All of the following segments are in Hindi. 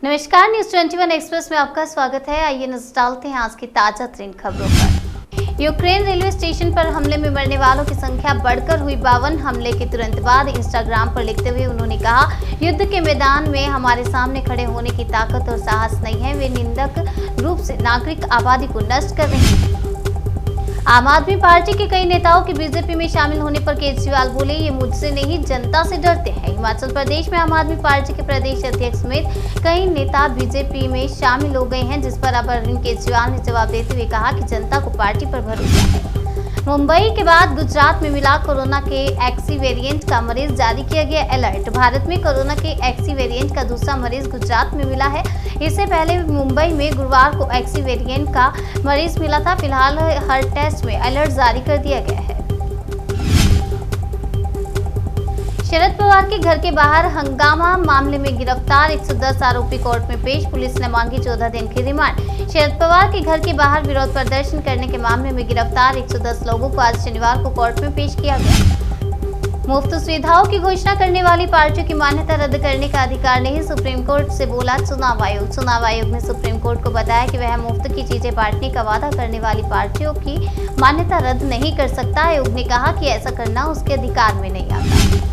नमस्कार, न्यूज 21 एक्सप्रेस में आपका स्वागत है। आइए नजर डालते हैं आज की ताजा तरीन खबरों पर। यूक्रेन रेलवे स्टेशन पर हमले में मरने वालों की संख्या बढ़कर हुई 52। हमले के तुरंत बाद इंस्टाग्राम पर लिखते हुए उन्होंने कहा, युद्ध के मैदान में हमारे सामने खड़े होने की ताकत और साहस नहीं है। वे निंदक रूप से नागरिक आबादी को नष्ट कर रहे हैं। आम आदमी पार्टी के कई नेताओं के बीजेपी में शामिल होने पर केजरीवाल बोले, ये मुझसे नहीं जनता से डरते हैं। हिमाचल प्रदेश में आम आदमी पार्टी के प्रदेश अध्यक्ष समेत कई नेता बीजेपी में शामिल हो गए हैं, जिस पर अब अरविंद केजरीवाल ने जवाब देते हुए कहा कि जनता को पार्टी पर भरोसा है। मुंबई के बाद गुजरात में मिला कोरोना के एक्सी वेरिएंट का मरीज, जारी किया गया अलर्ट। भारत में कोरोना के एक्सी वेरिएंट का दूसरा मरीज गुजरात में मिला है। इससे पहले मुंबई में गुरुवार को एक्सी वेरिएंट का मरीज मिला था। फिलहाल हर टेस्ट में अलर्ट जारी कर दिया गया है। शरद पवार के घर के बाहर हंगामा मामले में गिरफ्तार 110 आरोपी कोर्ट में पेश। पुलिस ने मांगी 14 दिन की रिमांड। शरद पवार के घर के बाहर विरोध प्रदर्शन करने के मामले में गिरफ्तार 110 लोगों को आज शनिवार को कोर्ट में पेश किया गया। मुफ्त सुविधाओं की घोषणा करने वाली पार्टियों की मान्यता रद्द करने का अधिकार नहीं, सुप्रीम कोर्ट से बोला चुनाव आयोग। चुनाव आयोग ने सुप्रीम कोर्ट को बताया कि वह मुफ्त की चीजें बांटने का वादा करने वाली पार्टियों की मान्यता रद्द नहीं कर सकता। आयोग ने कहा कि ऐसा करना उसके अधिकार में नहीं आता।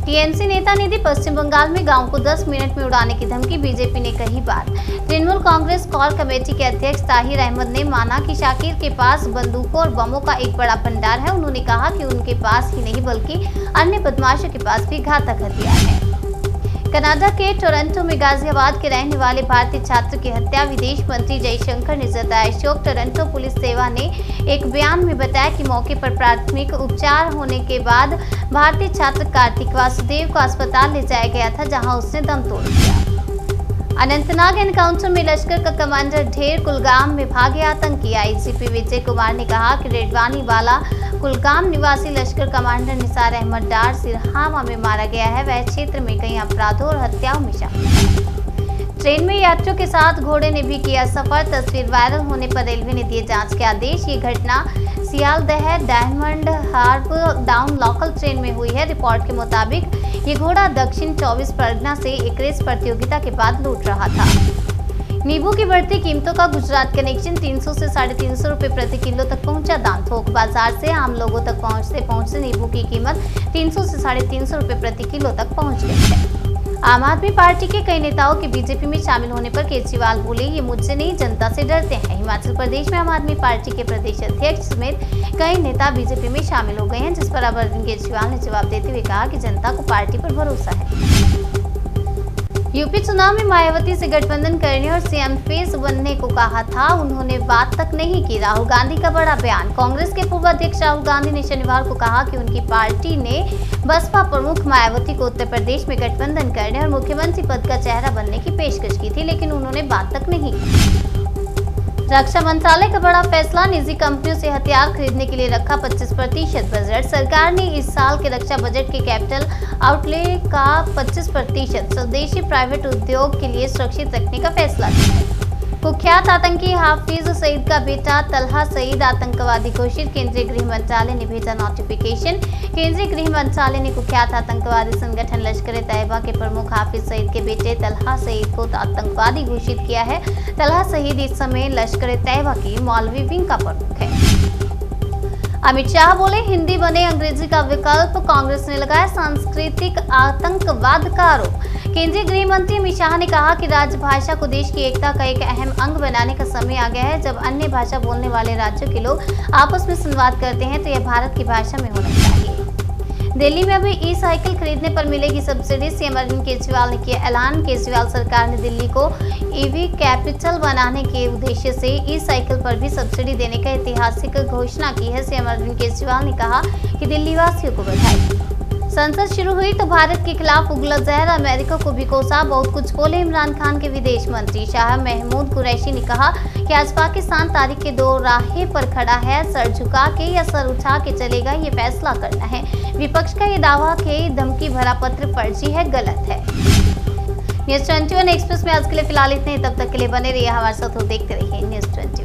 टीएमसी नेता ने दी पश्चिम बंगाल में गांव को 10 मिनट में उड़ाने की धमकी, बीजेपी ने कही बात। तृणमूल कांग्रेस कोर कमेटी के अध्यक्ष ताहिर अहमद ने माना कि शाकिर के पास बंदूकों और बमों का एक बड़ा भंडार है। उन्होंने कहा कि उनके पास ही नहीं बल्कि अन्य बदमाशों के पास भी घातक हथियार है। कनाडा के टोरंटो में गाजियाबाद के रहने वाले भारतीय छात्र की हत्या, विदेश मंत्री जयशंकर ने जताया शोक। टोरंटो पुलिस सेवा ने एक बयान में बताया कि मौके पर प्राथमिक उपचार होने के बाद भारतीय छात्र कार्तिक वासुदेव को अस्पताल ले जाया गया था, जहां उसने दम तोड़ दिया। अनंतनाग एनकाउंटर में लश्कर का कमांडर ढेर कुलगाम में भागे आतंकी, आईजीपी विजय कुमार ने कहा कि रेडवानी वाला कुलगाम निवासी लश्कर कमांडर निसार अहमद डार सिरहावा में मारा गया है। वह क्षेत्र में कई अपराधों और हत्याओं में शामिल है। ट्रेन में यात्रियों के साथ घोड़े ने भी किया सफर, तस्वीर वायरल होने पर रेलवे ने दिए जांच के आदेश। ये घटना Sealdah Diamond Harbour down local train में हुई है। रिपोर्ट के मुताबिक ये घोड़ा दक्षिण 24 परगना से एक रेस प्रतियोगिता के बाद लूट रहा था। नींबू की बढ़ती कीमतों का गुजरात कनेक्शन, 300 से 350 रुपए प्रति किलो तक पहुंचा दाम। थोक बाजार से आम लोगों तक पहुंचते नींबू की कीमत 300 से 350 रुपए प्रति किलो तक पहुंच गई है। आम आदमी पार्टी के कई नेताओं के बीजेपी में शामिल होने पर केजरीवाल बोले, ये मुझसे नहीं जनता से डरते हैं। हिमाचल प्रदेश में आम आदमी पार्टी के प्रदेश अध्यक्ष समेत कई नेता बीजेपी में शामिल हो गए हैं, जिस पर अब अरविंद केजरीवाल ने जवाब देते हुए कहा कि जनता को पार्टी पर भरोसा है। यूपी चुनाव में मायावती से गठबंधन करने और सीएम फेस बनने को कहा था, उन्होंने बात तक नहीं की। राहुल गांधी का बड़ा बयान। कांग्रेस के पूर्व अध्यक्ष राहुल गांधी ने शनिवार को कहा कि उनकी पार्टी ने बसपा प्रमुख मायावती को उत्तर प्रदेश में गठबंधन करने और मुख्यमंत्री पद का चेहरा बनने की पेशकश की थी, लेकिन उन्होंने बात तक नहीं की। रक्षा मंत्रालय का बड़ा फैसला, निजी कंपनियों से हथियार खरीदने के लिए रखा 25% बजट। सरकार ने इस साल के रक्षा बजट के कैपिटल आउटले का 25% स्वदेशी प्राइवेट उद्योग के लिए सुरक्षित रखने का फैसला किया है। कुख्यात आतंकी हाफिज सईद का बेटा तलहा सईद आतंकवादी घोषित, केंद्रीय गृह मंत्रालय ने भेजा नोटिफिकेशन। केंद्रीय गृह मंत्रालय ने कुख्यात आतंकवादी संगठन लश्कर तैयबा के प्रमुख हाफिज सईद के बेटे तलहा सईद को आतंकवादी घोषित किया है। तलहा सईद इस समय लश्कर तैयबा की मौलवी विंग का प्रमुख है। अमित शाह बोले, हिंदी बने अंग्रेजी का विकल्प, कांग्रेस ने लगाया सांस्कृतिक आतंकवाद का आरोप। केंद्रीय गृह मंत्री अमित शाह ने कहा कि राजभाषा को देश की एकता का एक अहम अंग बनाने का समय आ गया है। जब अन्य भाषा बोलने वाले राज्यों के लोग आपस में संवाद करते हैं तो यह भारत की भाषा में होना चाहिए। दिल्ली में अभी ई साइकिल खरीदने पर मिलेगी सब्सिडी, सीएम अरविंद केजरीवाल ने किया ऐलान। केजरीवाल सरकार ने दिल्ली को ईवी कैपिटल बनाने के उद्देश्य से ई साइकिल पर भी सब्सिडी देने का ऐतिहासिक घोषणा की है। सीएम अरविंद केजरीवाल ने कहा कि दिल्ली वासियों को बधाई। संसद शुरू हुई तो भारत के खिलाफ उगला जहर, अमेरिका को भी कोसा, बहुत कुछ बोले इमरान खान के विदेश मंत्री। शाह महमूद कुरैशी ने कहा कि आज पाकिस्तान तारीख के दो राहे पर खड़ा है, सर झुका के या सर उठा के चलेगा, ये फैसला करना है। विपक्ष का ये दावा कि धमकी भरा पत्र फर्जी है, गलत है। न्यूज 21 एक्सप्रेस में आज के लिए फिलहाल इतने, तब तक के लिए बने रहिए हमारे साथ और देखते रहिए न्यूज 21।